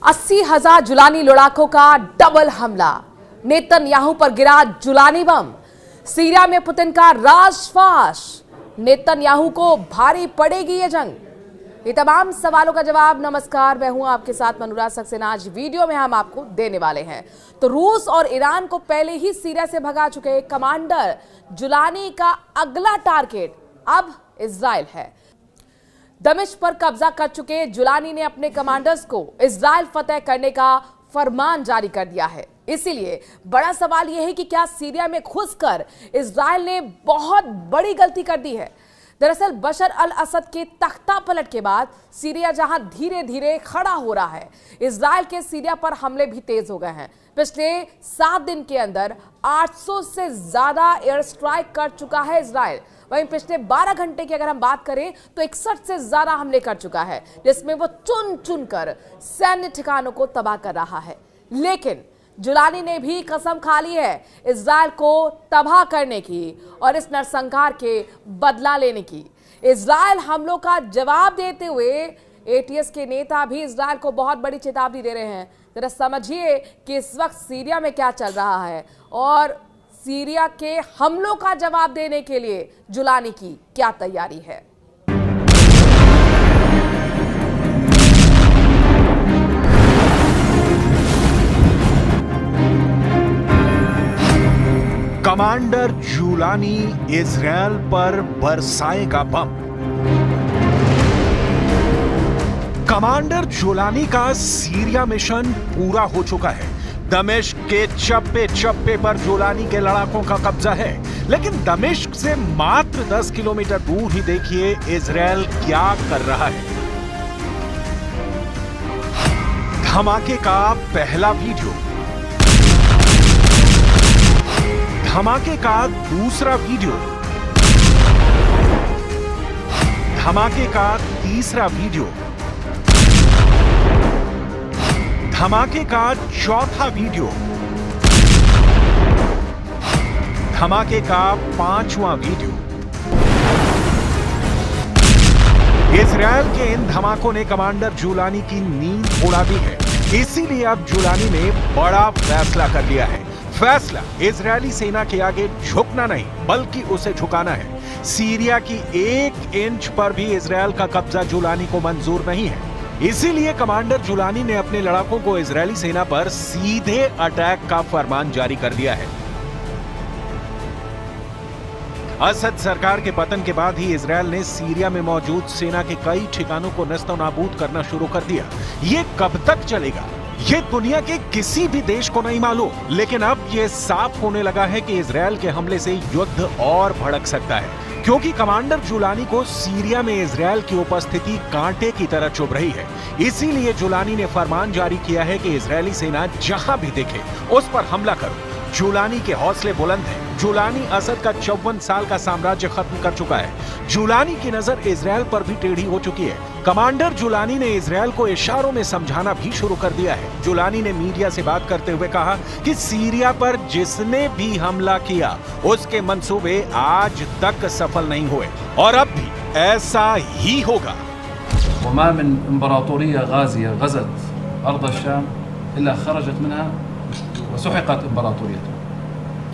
80,000 Jolani लड़ाकों का double हमला। नेतन्याहू पर गिरा जुलानी बम। सीरिया में पुतिन का राजफाश। नेतन्याहू को भारी पड़ेगी ये जंग। ये तमाम सवालों का जवाब। नमस्कार, मैं हूं आपके साथ अनुराग सक्सेना। आज वीडियो में हम आपको देने वाले हैं। तो रूस और ईरान को पहले ही सीरिया से भगा चुके कमांडर जुलानी का अगला टारगेट अब इजराइल है। दमिश्क पर कब्जा कर चुके जुलानी ने अपने कमांडर्स को इजराइल फतेह करने का फरमान जारी कर दिया है। इसीलिए बड़ा सवाल यह है कि क्या सीरिया में घुसकर इजराइल ने बहुत बड़ी गलती कर दी है। दरअसल बशर अल असद के तख्ता पलट के बाद सीरिया जहां धीरे धीरे खड़ा हो रहा है, इजराइल के सीरिया पर हमले भी तेज हो गए हैं। पिछले 7 दिन के अंदर 800 से ज्यादा एयर स्ट्राइक कर चुका है इजराइल। वहीं पिछले 12 घंटे की अगर हम बात करें तो 61 से ज्यादा हमले कर चुका है, जिसमें वो चुन चुन कर सैन्य ठिकानों को तबाह कर रहा है। लेकिन जुलानी ने भी कसम खा ली है इजराइल को तबाह करने की और इस नरसंहार के बदला लेने की। इजराइल हमलों का जवाब देते हुए एटीएस के नेता भी इजराइल को बहुत बड़ी चेतावनी दे रहे हैं। जरा समझिए कि इस वक्त सीरिया में क्या चल रहा है और सीरिया के हमलों का जवाब देने के लिए जुलानी की क्या तैयारी है। कमांडर जुलानी इजराइल पर बरसाएगा बम। कमांडर जुलानी का सीरिया मिशन पूरा हो चुका है। दमिश्क के चप्पे चप्पे पर जुलानी के लड़ाकों का कब्जा है। लेकिन दमिश्क से मात्र 10 किलोमीटर दूर ही देखिए इजराइल क्या कर रहा है। धमाके का पहला वीडियो, धमाके का दूसरा वीडियो, धमाके का तीसरा वीडियो, धमाके का चौथा वीडियो, धमाके का 5वां वीडियो। इजराइल के इन धमाकों ने कमांडर जुलानी की नींद उड़ा दी है। इसीलिए अब जुलानी ने बड़ा फैसला कर लिया है। फैसला इजरायली सेना के आगे झुकना नहीं, बल्कि उसे झुकाना है। सीरिया की 1 इंच पर भी इजराइल का कब्जा जुलानी को मंजूर नहीं है। इसीलिए कमांडर जुलानी ने अपने लड़ाकों को इजरायली सेना पर सीधे अटैक का फरमान जारी कर दिया है। असद सरकार के पतन के बाद ही इजराइल ने सीरिया में मौजूद सेना के कई ठिकानों को नस्तनाबूद करना शुरू कर दिया। ये कब तक चलेगा, ये दुनिया के किसी भी देश को नहीं मालूम। लेकिन अब ये साफ होने लगा है कि इजराइल के हमले से युद्ध और भड़क सकता है, क्योंकि कमांडर जुलानी को सीरिया में इजराइल की उपस्थिति कांटे की तरह चुभ रही है। इसीलिए जुलानी ने फरमान जारी किया है कि इजरायली सेना जहां भी दिखे उस पर हमला करो। जुलानी के हौसले बुलंद हैं। जुलानी असद का 54 साल का साम्राज्य खत्म कर चुका है। जुलानी की नजर इजराइल पर भी टेढ़ी हो चुकी है। कमांडर जुलानी ने इजराइल को इशारों में समझाना भी शुरू कर दिया है। जुलानी ने मीडिया से बात करते हुए कहा कि सीरिया पर जिसने भी हमला किया उसके मंसूबे आज तक सफल नहीं हुए और अब भी ऐसा ही होगा। वमा मिन इम्बरातोरिया गाज़िया गज़त अर्द अश-शाम इल्ला खरजत मिनहा वसुहिक़त इम्बरातोरियतुहा।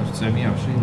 1920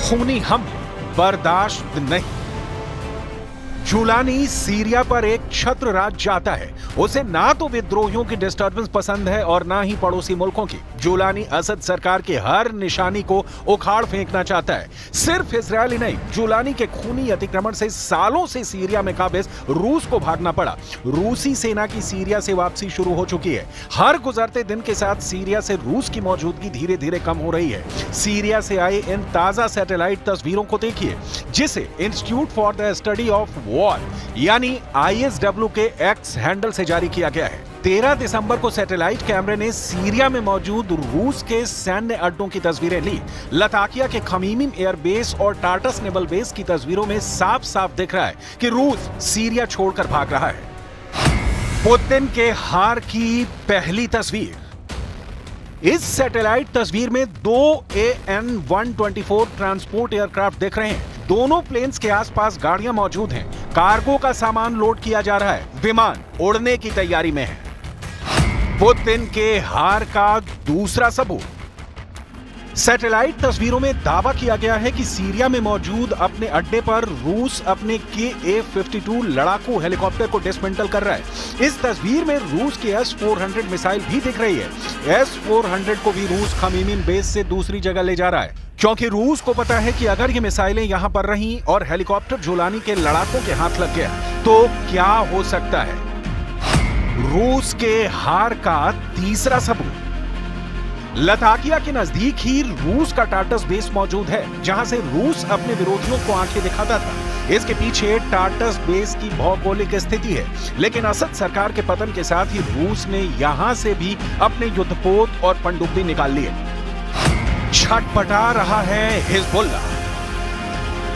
खूनी हमले बर्दाश्त नहीं। जुलानी सीरिया पर एक छत्र राज चाहता है। उसे ना तो विद्रोहियों की डिस्टर्बेंस पसंद है और ना ही पड़ोसी मुल्कों की। जुलानी असद सरकार की हर निशानी को उखाड़ फेंकना चाहता है। सिर्फ इजरायली नहीं, जुलानी के खूनी अतिक्रमण से सालों से सीरिया में काबिज रूस को भागना पड़ा। रूसी सेना की सीरिया से वापसी शुरू हो चुकी है। हर गुजरते दिन के साथ सीरिया से रूस की मौजूदगी धीरे धीरे कम हो रही है। सीरिया से आए इन ताजा सैटेलाइट तस्वीरों को देखिए, जिसे institute for the study of wall यानी ISW के एक्स हैंडल से जारी किया गया है। 13 दिसंबर को सैटेलाइट कैमरे ने सीरिया में मौजूद रूस के सैन्य अड्डों की तस्वीरें ली। लताकिया के खमीमिम एयरबेस और टार्टस नेवल बेस की तस्वीरों में साफ साफ दिख रहा है कि रूस सीरिया छोड़कर भाग रहा है। पुतिन के हार की पहली तस्वीर। इस सैटेलाइट तस्वीर में 2 AN-124 ट्रांसपोर्ट एयरक्राफ्ट दिख रहे हैं। दोनों प्लेन्स के आसपास गाड़ियां मौजूद हैं। कार्गो का सामान लोड किया जा रहा है। विमान उड़ने की तैयारी में है। पुतिन के हार का दूसरा सबूत। सैटेलाइट तस्वीरों में दावा किया गया है कि सीरिया में मौजूद अपने अड्डे पर रूस अपने KA-52 लड़ाकू हेलीकॉप्टर को डिसमेंटल कर रहा है। इस तस्वीर में रूस की S-400 मिसाइल भी दिख रही है। S-400 को भी रूस खमीमिम बेस से दूसरी जगह ले जा रहा है, क्योंकि रूस को पता है कि अगर ये मिसाइलें यहां पर रहीं और हेलीकॉप्टर जुलानी के लड़ाकों के हाथ लग गया तो क्या हो सकता है। रूस के हार का तीसरा सबूत। लताकिया के नजदीक ही रूस का टार्टस बेस मौजूद है, जहां से रूस अपने विरोधियों को आंखें दिखाता था। इसके पीछे टार्टस बेस की भौगोलिक स्थिति है, लेकिन असद सरकार के पतन के साथ ही रूस ने यहां से भी अपने युद्धपोत और पनडुब्बी निकाल लिए। छटपटा रहा है हिजबुल्लाह।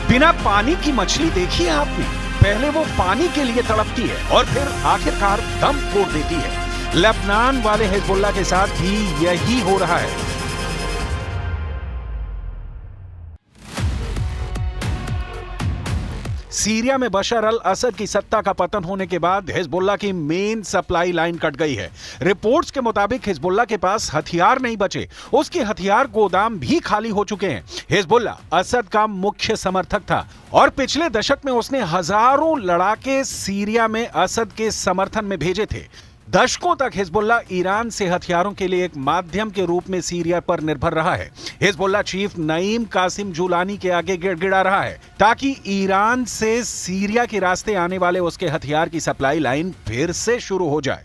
बिना पानी की मछली देखी है आपने? पहले वो पानी के लिए तड़पती है और फिर आखिरकार दम तोड़ देती है। लेबनान वाले हिजबुल्लाह के साथ भी यही हो रहा है। सीरिया में बशर अल असद की सत्ता का पतन होने के बाद हिजबुल्लाह की मेन सप्लाई लाइन कट गई है। रिपोर्ट्स के मुताबिक हिजबुल्लाह के पास हथियार नहीं बचे, उसके हथियार गोदाम भी खाली हो चुके हैं। हिजबुल्लाह असद का मुख्य समर्थक था और पिछले दशक में उसने हजारों लड़ाके सीरिया में असद के समर्थन में भेजे थे। दशकों तक हिजबुल्लाह ईरान से हथियारों के लिए एक माध्यम के रूप में सीरिया पर निर्भर रहा है। Hezbollah chief Naim Qassem Julani के आगे गिड़गिड़ा रहा है ताकि ईरान से सीरिया के रास्ते आने वाले उसके हथियार की सप्लाई लाइन फिर से शुरू हो जाए।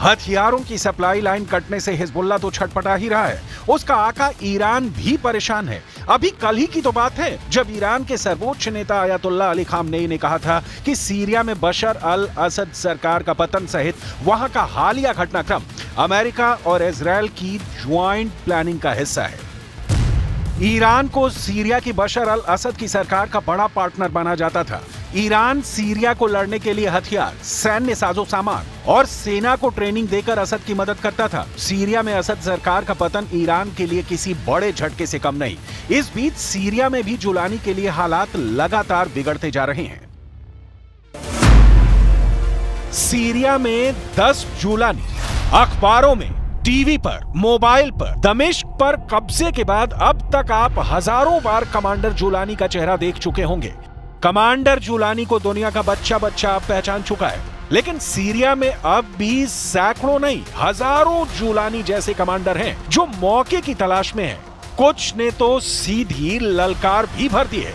हथियारों की सप्लाई लाइन कटने से हिजबुल्लाह तो छटपटा ही रहा है, उसका आका ईरान भी परेशान है। अभी कल ही की तो बात है जब ईरान के सर्वोच्च नेता अयतुल्लाह अली खामनेई ने कहा था कि सीरिया में बशर अल असद सरकार का पतन सहित वहां का हालिया घटनाक्रम अमेरिका और इजराइल की ज्वाइंट प्लानिंग का हिस्सा है। ईरान को सीरिया की बशर अल असद की सरकार का बड़ा पार्टनर माना जाता था। ईरान सीरिया को लड़ने के लिए हथियार, सैन्य साजो सामान और सेना को ट्रेनिंग देकर असद की मदद करता था। सीरिया में असद सरकार का पतन ईरान के लिए किसी बड़े झटके से कम नहीं। इस बीच सीरिया में भी जुलानी के लिए हालात लगातार बिगड़ते जा रहे हैं। सीरिया में 10 जुलानी अखबारों में, टीवी पर, मोबाइल पर, दमिश्क पर कब्जे के बाद अब तक आप हजारों बार कमांडर जुलानी का चेहरा देख चुके होंगे। कमांडर जुलानी को दुनिया का बच्चा बच्चा पहचान चुका है, लेकिन सीरिया में अब भी सैकड़ों नहीं हजारों जुलानी जैसे कमांडर हैं जो मौके की तलाश में हैं। कुछ ने तो सीधी ललकार भी भर दी है।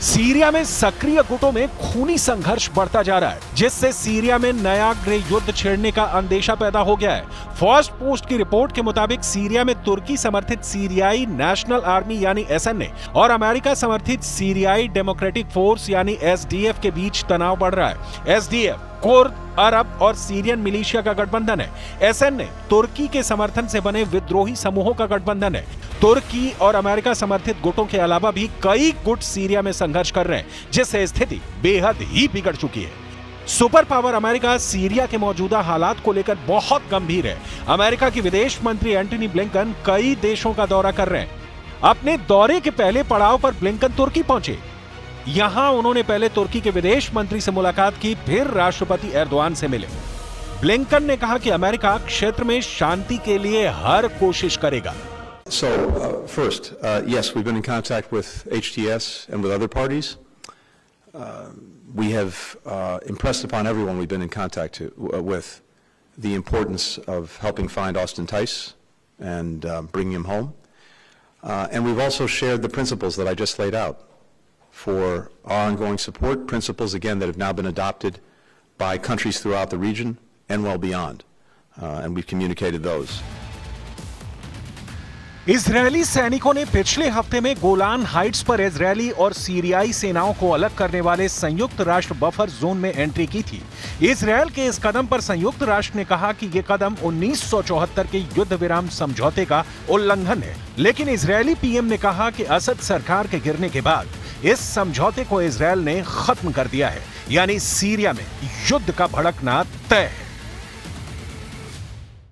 सीरिया में सक्रिय गुटों में खूनी संघर्ष बढ़ता जा रहा है, जिससे सीरिया में नया गृह युद्ध छेड़ने का अंदेशा पैदा हो गया है। फर्स्ट पोस्ट की रिपोर्ट के मुताबिक सीरिया में तुर्की समर्थित सीरियाई नेशनल आर्मी यानी SNA और अमेरिका समर्थित सीरियाई डेमोक्रेटिक फोर्स यानी SDF के बीच तनाव बढ़ रहा है। SDF कुर्द, अरब और सीरियन मिलिशिया का गठबंधन है। SNA तुर्की के समर्थन से बने विद्रोही समूहों का गठबंधन है। तुर्की और अमेरिका समर्थित गुटों के अलावा भी कई गुट सीरिया में संघर्ष कर रहे हैं, जिससे स्थिति बेहद ही बिगड़ चुकी है। सुपर पावर अमेरिका सीरिया के मौजूदा हालात को लेकर बहुत गंभीर है। अमेरिका की विदेश मंत्री एंटनी ब्लिंकन कई देशों का दौरा कर रहे हैं। अपने दौरे के पहले पड़ाव पर ब्लिंकन तुर्की पहुंचे। यहां उन्होंने पहले तुर्की के विदेश मंत्री से मुलाकात की, फिर राष्ट्रपति एर्दोआन से मिले। ब्लिंकन ने कहा कि अमेरिका क्षेत्र में शांति के लिए हर कोशिश करेगा। So, first, yes, we've been in contact with HTS and with other parties. We have impressed upon everyone we've been in contact with the importance of helping find Austin Tice and bringing him home. And we've also shared the principles that I just laid out for our ongoing support, principles, again, that have now been adopted by countries throughout the region and well beyond. And we've communicated those. Israeli सैनिकों ने पिछले हफ्ते में Golan Heights पर Israeli और सीरियाई सेनाओं को अलग करने वाले संयुक्त राष्ट्र बफर जोन में एंट्री की थी। इजरायल के इस कदम पर संयुक्त राष्ट्र ने कहा कि यह कदम 1974 के युद्ध विराम समझौते का उल्लंघन है, लेकिन इजरायली पीएम ने कहा कि असद सरकार के गिरने के बाद इस समझौते को इजरायल ने खत्म कर दिया है, यानी सीरिया में युद्ध का भड़कना तय है।